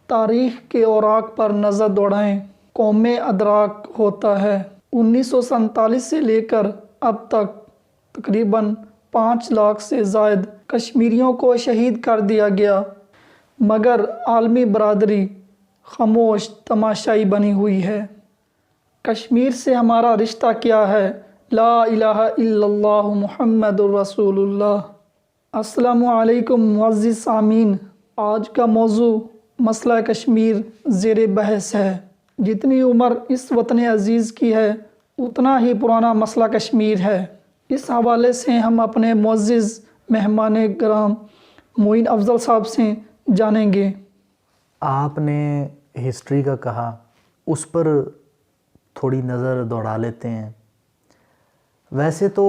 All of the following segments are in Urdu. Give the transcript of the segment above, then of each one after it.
تاریخ کے اوراق پر نظر دوڑائیں، قوم ادراک ہوتا ہے 1947 سے لے کر اب تک تقریباً 5 لاکھ سے زائد کشمیریوں کو شہید کر دیا گیا، مگر عالمی برادری خاموش تماشائی بنی ہوئی ہے۔ کشمیر سے ہمارا رشتہ کیا ہے؟ لا الہ الا اللہ محمد الرسول اللہ۔ السلام علیکم معزز سامعین، آج کا موضوع مسئلہ کشمیر زیر بحث ہے۔ جتنی عمر اس وطن عزیز کی ہے اتنا ہی پرانا مسئلہ کشمیر ہے۔ اس حوالے سے ہم اپنے معزز مہمان کرام معین افضل صاحب سے جانیں گے۔ آپ نے ہسٹری کا کہا، اس پر تھوڑی نظر دوڑا لیتے ہیں۔ ویسے تو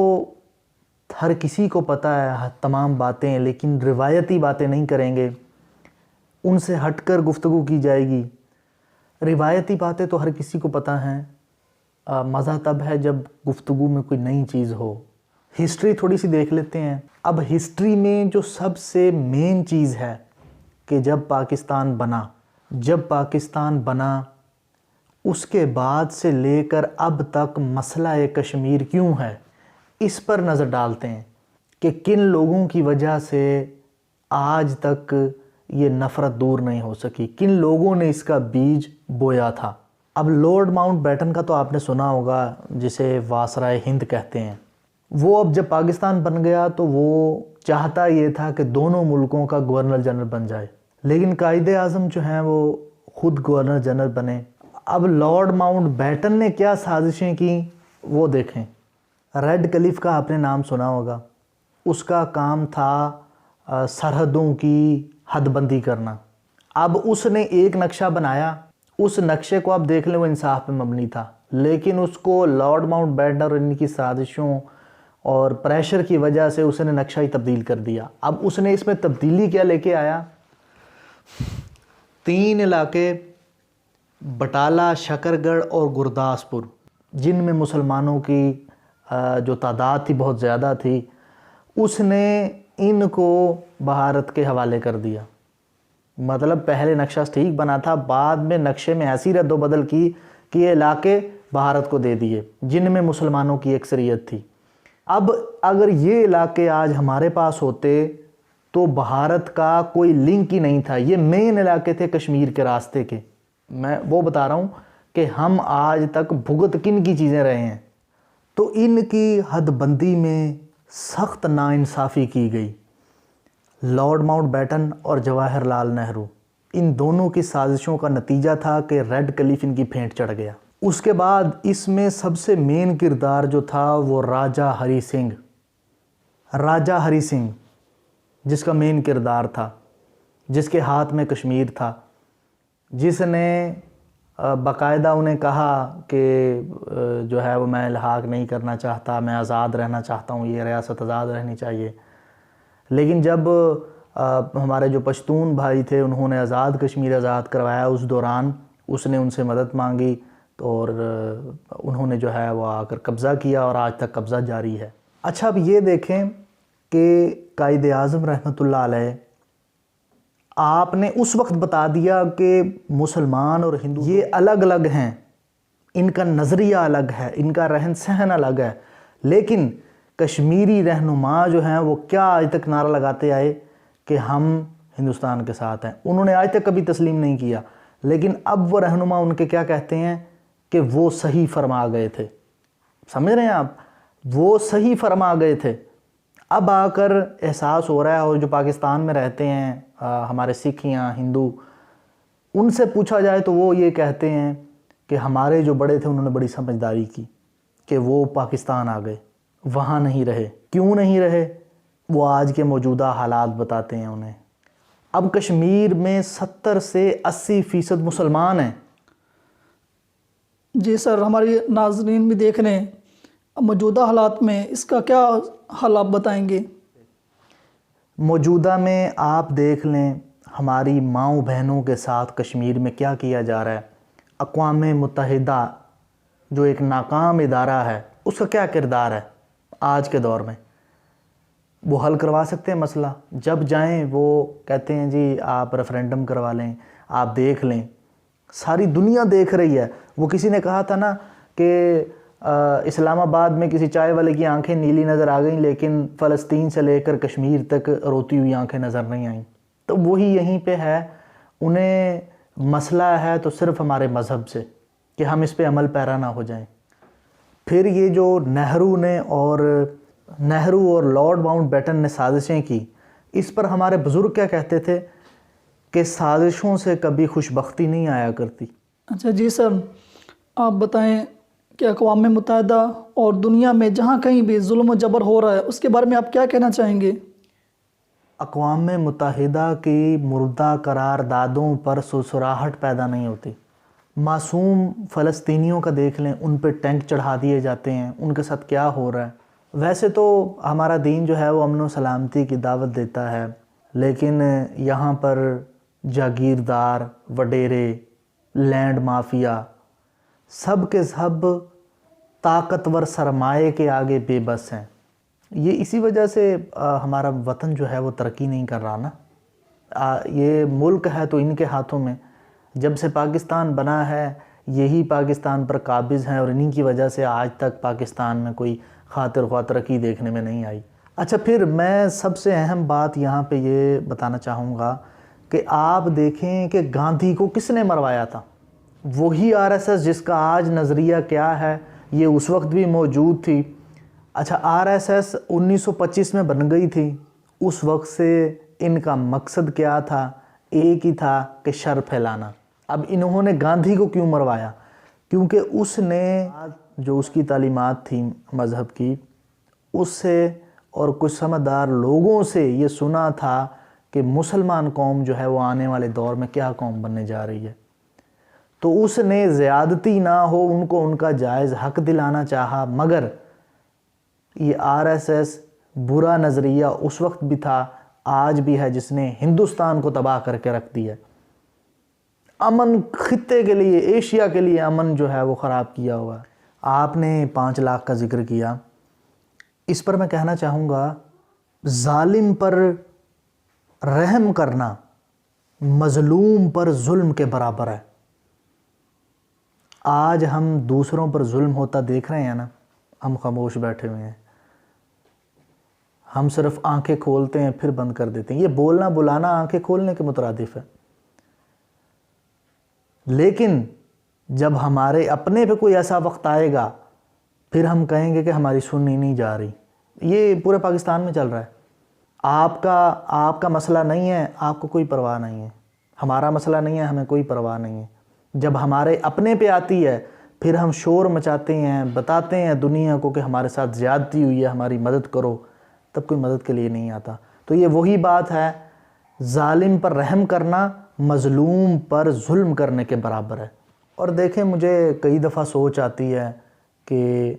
ہر کسی کو پتہ ہے تمام باتیں، لیکن روایتی باتیں نہیں کریں گے، ان سے ہٹ کر گفتگو کی جائے گی۔ روایتی باتیں تو ہر کسی کو پتہ ہیں، مزہ تب ہے جب گفتگو میں کوئی نئی چیز ہو۔ ہسٹری تھوڑی سی دیکھ لیتے ہیں۔ اب ہسٹری میں جو سب سے مین چیز ہے کہ جب پاکستان بنا اس کے بعد سے لے کر اب تک مسئلہ کشمیر کیوں ہے، اس پر نظر ڈالتے ہیں کہ کن لوگوں کی وجہ سے آج تک یہ نفرت دور نہیں ہو سکی، کن لوگوں نے اس کا بیج بویا تھا۔ اب لارڈ ماؤنٹ بیٹن کا تو آپ نے سنا ہوگا، جسے وائسرائے ہند کہتے ہیں۔ وہ اب جب پاکستان بن گیا تو وہ چاہتا یہ تھا کہ دونوں ملکوں کا گورنر جنرل بن جائے، لیکن قائد اعظم جو ہیں وہ خود گورنر جنرل بنے۔ اب لارڈ ماؤنٹ بیٹن نے کیا سازشیں کی وہ دیکھیں۔ ریڈ کلف کا آپ نے نام سنا ہوگا، اس کا کام تھا سرحدوں کی حد بندی کرنا۔ اب اس نے ایک نقشہ بنایا، اس نقشے کو آپ دیکھ لیں وہ انصاف پہ مبنی تھا، لیکن اس کو لارڈ ماؤنٹ بیٹن اور ان کی سازشوں اور پریشر کی وجہ سے اس نے نقشہ ہی تبدیل کر دیا۔ اب اس نے اس میں تبدیلی کیا لے کے آیا؟ 3 علاقے بٹالہ، شکر گڑھ اور گرداسپور، جن میں مسلمانوں کی جو تعداد تھی بہت زیادہ تھی، اس نے ان کو بھارت کے حوالے کر دیا۔ مطلب پہلے نقشہ ٹھیک بنا تھا، بعد میں نقشے میں ایسی رد و بدل کی کہ یہ علاقے بھارت کو دے دیے جن میں مسلمانوں کی اکثریت تھی۔ اب اگر یہ علاقے آج ہمارے پاس ہوتے تو بھارت کا کوئی لنک ہی نہیں تھا، یہ مین علاقے تھے کشمیر کے راستے کے۔ میں وہ بتا رہا ہوں کہ ہم آج تک بھگت کن کی چیزیں رہے ہیں۔ تو ان کی حد بندی میں سخت ناانصافی کی گئی۔ لارڈ ماؤنٹ بیٹن اور جواہر لال نہرو، ان دونوں کی سازشوں کا نتیجہ تھا کہ ریڈ کلف ان کی پھینٹ چڑھ گیا۔ اس کے بعد اس میں سب سے مین کردار جو تھا وہ راجہ ہری سنگھ جس کا مین کردار تھا، جس کے ہاتھ میں کشمیر تھا، جس نے باقاعدہ انہیں کہا کہ جو ہے وہ میں الحاق نہیں کرنا چاہتا، میں آزاد رہنا چاہتا ہوں، یہ ریاست آزاد رہنی چاہیے۔ لیکن جب ہمارے جو پشتون بھائی تھے انہوں نے آزاد کشمیر آزاد کروایا، اس دوران اس نے ان سے مدد مانگی اور انہوں نے جو ہے وہ آ کر قبضہ کیا اور آج تک قبضہ جاری ہے۔ اچھا، اب یہ دیکھیں کہ قائد اعظم رحمۃ اللہ علیہ آپ نے اس وقت بتا دیا کہ مسلمان اور ہندو یہ الگ الگ ہیں، ان کا نظریہ الگ ہے، ان کا رہن سہن الگ ہے، لیکن کشمیری رہنما جو ہیں وہ کیا آج تک نعرہ لگاتے آئے کہ ہم ہندوستان کے ساتھ ہیں۔ انہوں نے آج تک کبھی تسلیم نہیں کیا، لیکن اب وہ رہنما ان کے کیا کہتے ہیں کہ وہ صحیح فرما گئے تھے۔ سمجھ رہے ہیں آپ؟ وہ صحیح فرما گئے تھے۔ اب آ کر احساس ہو رہا ہے، اور جو پاکستان میں رہتے ہیں ہمارے سکھ یا ہندو، ان سے پوچھا جائے تو وہ یہ کہتے ہیں کہ ہمارے جو بڑے تھے انہوں نے بڑی سمجھداری کی کہ وہ پاکستان آ گئے، وہاں نہیں رہے۔ کیوں نہیں رہے؟ وہ آج کے موجودہ حالات بتاتے ہیں انہیں۔ اب کشمیر میں 70 سے 80% مسلمان ہیں۔ جی سر، ہماری ناظرین بھی دیکھ رہے ہیں، موجودہ حالات میں اس کا کیا حل آپ بتائیں گے؟ موجودہ میں آپ دیکھ لیں ہماری ماؤں بہنوں کے ساتھ کشمیر میں کیا کیا جا رہا ہے۔ اقوام متحدہ جو ایک ناکام ادارہ ہے، اس کا کیا کردار ہے آج کے دور میں؟ وہ حل کروا سکتے ہیں مسئلہ؟ جب جائیں وہ کہتے ہیں جی آپ ریفرینڈم کروا لیں، آپ دیکھ لیں، ساری دنیا دیکھ رہی ہے۔ وہ کسی نے کہا تھا نا کہ اسلام آباد میں کسی چائے والے کی آنکھیں نیلی نظر آ گئیں لیکن فلسطین سے لے کر کشمیر تک روتی ہوئی آنکھیں نظر نہیں آئیں۔ تو وہی یہیں پہ ہے، انہیں مسئلہ ہے تو صرف ہمارے مذہب سے کہ ہم اس پہ عمل پیرا نہ ہو جائیں۔ پھر یہ جو نہرو اور لارڈ ماؤنٹ بیٹن نے سازشیں کی، اس پر ہمارے بزرگ کیا کہتے تھے کہ سازشوں سے کبھی خوشبختی نہیں آیا کرتی۔ اچھا جی سر، آپ بتائیں کہ اقوام متحدہ اور دنیا میں جہاں کہیں بھی ظلم و جبر ہو رہا ہے اس کے بارے میں آپ کیا کہنا چاہیں گے؟ اقوام متحدہ کی مردہ قراردادوں پر سسراہٹ پیدا نہیں ہوتی۔ معصوم فلسطینیوں کا دیکھ لیں، ان پہ ٹینک چڑھا دیے جاتے ہیں، ان کے ساتھ کیا ہو رہا ہے۔ ویسے تو ہمارا دین جو ہے وہ امن و سلامتی کی دعوت دیتا ہے، لیکن یہاں پر جاگیردار، وڈیرے، لینڈ مافیا سب کے سب طاقتور سرمایے کے آگے بے بس ہیں۔ یہ اسی وجہ سے ہمارا وطن جو ہے وہ ترقی نہیں کر رہا نا۔ یہ ملک ہے تو ان کے ہاتھوں میں، جب سے پاکستان بنا ہے یہی پاکستان پر قابض ہیں اور انہی کی وجہ سے آج تک پاکستان میں کوئی خاطر خواہ ترقی دیکھنے میں نہیں آئی۔ اچھا، پھر میں سب سے اہم بات یہاں پہ یہ بتانا چاہوں گا کہ آپ دیکھیں کہ گاندھی کو کس نے مروایا تھا؟ وہی آر ایس ایس جس کا آج نظریہ کیا ہے یہ اس وقت بھی موجود تھی۔ اچھا، آر ایس ایس 1925 میں بن گئی تھی، اس وقت سے ان کا مقصد کیا تھا؟ ایک ہی تھا کہ شر پھیلانا۔ اب انہوں نے گاندھی کو کیوں مروایا؟ کیونکہ اس نے جو اس کی تعلیمات تھیں مذہب کی، اس سے اور کچھ سمجھدار لوگوں سے یہ سنا تھا کہ مسلمان قوم جو ہے وہ آنے والے دور میں کیا قوم بننے جا رہی ہے، تو اس نے زیادتی نہ ہو ان کو ان کا جائز حق دلانا چاہا۔ مگر یہ آر ایس ایس برا نظریہ اس وقت بھی تھا، آج بھی ہے، جس نے ہندوستان کو تباہ کر کے رکھ دیا۔ امن خطے کے لیے، ایشیا کے لیے امن جو ہے وہ خراب کیا ہوا۔ آپ نے 5 لاکھ کا ذکر کیا، اس پر میں کہنا چاہوں گا ظالم پر رحم کرنا مظلوم پر ظلم کے برابر ہے۔ آج ہم دوسروں پر ظلم ہوتا دیکھ رہے ہیں نا، ہم خاموش بیٹھے ہوئے ہیں، ہم صرف آنکھیں کھولتے ہیں پھر بند کر دیتے ہیں۔ یہ بولنا بلانا آنکھیں کھولنے کے مترادف ہے، لیکن جب ہمارے اپنے پہ کوئی ایسا وقت آئے گا پھر ہم کہیں گے کہ ہماری سنی نہیں جا رہی۔ یہ پورے پاکستان میں چل رہا ہے۔ آپ کا مسئلہ نہیں ہے، آپ کو کوئی پرواہ نہیں ہے، ہمارا مسئلہ نہیں ہے، ہمیں کوئی پرواہ نہیں ہے۔ جب ہمارے اپنے پہ آتی ہے پھر ہم شور مچاتے ہیں، بتاتے ہیں دنیا کو کہ ہمارے ساتھ زیادتی ہوئی ہے، ہماری مدد کرو، تب کوئی مدد کے لیے نہیں آتا۔ تو یہ وہی بات ہے، ظالم پر رحم کرنا مظلوم پر ظلم کرنے کے برابر ہے۔ اور دیکھیں، مجھے کئی دفعہ سوچ آتی ہے کہ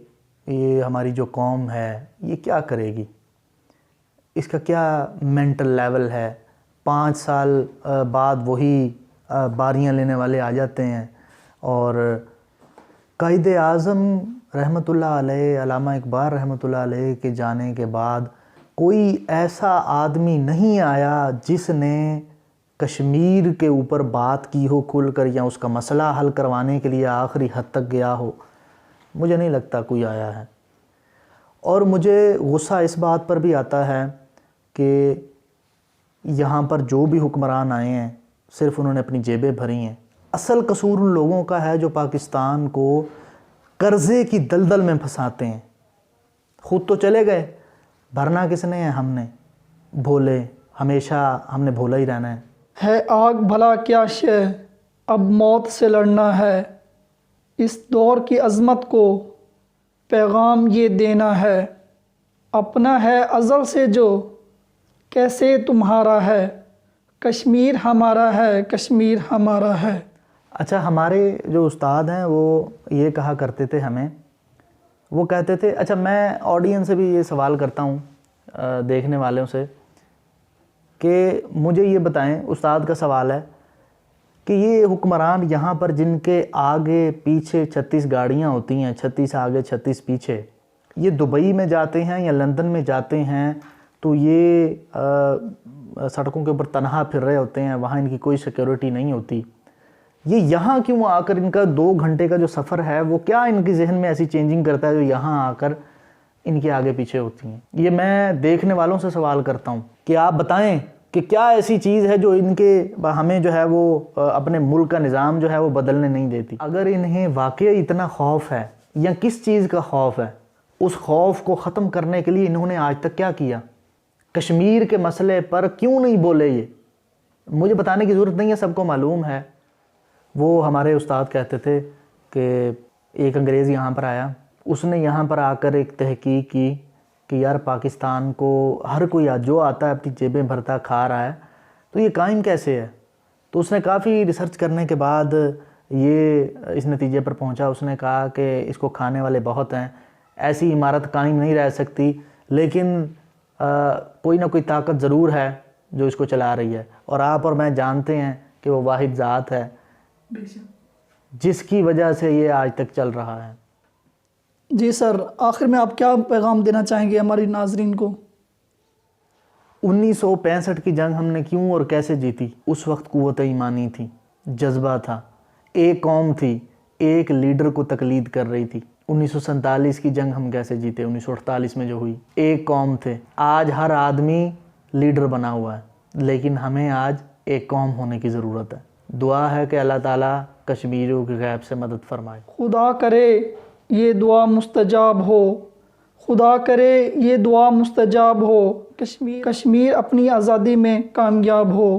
یہ ہماری جو قوم ہے یہ کیا کرے گی، اس کا کیا مینٹل لیول ہے۔ 5 سال بعد وہی باریاں لینے والے آ جاتے ہیں، اور قائد اعظم رحمۃ اللہ علیہ، علامہ اقبال رحمۃ اللہ علیہ کے جانے کے بعد کوئی ایسا آدمی نہیں آیا جس نے کشمیر کے اوپر بات کی ہو کھل کر، یا اس کا مسئلہ حل کروانے کے لیے آخری حد تک گیا ہو۔ مجھے نہیں لگتا کوئی آیا ہے۔ اور مجھے غصہ اس بات پر بھی آتا ہے کہ یہاں پر جو بھی حکمران آئے ہیں صرف انہوں نے اپنی جیبیں بھری ہیں۔ اصل قصور ان لوگوں کا ہے جو پاکستان کو قرضے کی دلدل میں پھنساتے ہیں۔ خود تو چلے گئے، بھرنا کس نے ہے؟ ہم نے، بھولے، ہمیشہ ہم نے بھولا ہی رہنا ہے آگ بھلا کیا شے، اب موت سے لڑنا ہے، اس دور کی عظمت کو پیغام یہ دینا ہے، اپنا ہے ازل سے جو کیسے تمہارا ہے، کشمیر ہمارا ہے، کشمیر ہمارا ہے۔ اچھا، ہمارے جو استاد ہیں وہ یہ کہا کرتے تھے ہمیں، وہ کہتے تھے، اچھا میں آڈینس سے بھی یہ سوال کرتا ہوں، دیکھنے والوں سے، کہ مجھے یہ بتائیں، استاد کا سوال ہے کہ یہ حکمران یہاں پر جن کے آگے پیچھے 36 گاڑیاں ہوتی ہیں، 36 آگے 36 پیچھے، یہ دبئی میں جاتے ہیں یا لندن میں جاتے ہیں تو یہ سڑکوں کے اوپر تنہا پھر رہے ہوتے ہیں, وہاں ان کی کوئی سیکیورٹی نہیں ہوتی, یہ یہاں کیوں آ کر ان کا 2 گھنٹے کا جو سفر ہے وہ کیا ان کے ذہن میں ایسی چینجنگ کرتا ہے جو یہاں آ کر ان کے آگے پیچھے ہوتی ہیں؟ یہ میں دیکھنے والوں سے سوال کرتا ہوں کہ آپ بتائیں کہ کیا ایسی چیز ہے جو ان کے ہمیں جو ہے وہ اپنے ملک کا نظام جو ہے وہ بدلنے نہیں دیتی. اگر انہیں واقعی اتنا خوف ہے یا کس چیز کا خوف ہے, اس خوف کو ختم کرنے کے لیے انہوں نے آج تک کیا کیا؟ کشمیر کے مسئلے پر کیوں نہیں بولے؟ یہ مجھے بتانے کی ضرورت نہیں ہے, سب کو معلوم ہے. وہ ہمارے استاد کہتے تھے کہ ایک انگریز یہاں پر آیا, اس نے یہاں پر آ کر ایک تحقیق کی کہ یار پاکستان کو ہر کوئی جو آتا ہے اپنی جیبیں بھرتا کھا رہا ہے, تو یہ قائم کیسے ہے؟ تو اس نے کافی ریسرچ کرنے کے بعد یہ اس نتیجے پر پہنچا. اس نے کہا کہ اس کو کھانے والے بہت ہیں, ایسی عمارت قائم نہیں رہ سکتی, لیکن کوئی نہ کوئی طاقت ضرور ہے جو اس کو چلا رہی ہے, اور آپ اور میں جانتے ہیں کہ وہ واحد ذات ہے جس کی وجہ سے یہ آج تک چل رہا ہے. جی سر, آخر میں آپ کیا پیغام دینا چاہیں گے ہماری ناظرین کو؟ 1965 کی جنگ ہم نے کیوں اور کیسے جیتی؟ اس وقت قوت ایمانی تھی, جذبہ تھا, ایک قوم تھی, ایک لیڈر کو تقلید کر رہی تھی. 1947 کی جنگ ہم کیسے جیتے؟ 1948 میں جو ہوئی, ایک قوم تھے. آج ہر آدمی لیڈر بنا ہوا ہے, لیکن ہمیں آج ایک قوم ہونے کی ضرورت ہے. دعا ہے کہ اللہ تعالیٰ کشمیریوں کے غیب سے مدد فرمائے. خدا کرے یہ دعا مستجاب ہو, خدا کرے یہ دعا مستجاب ہو, کشمیر اپنی آزادی میں کامیاب ہو.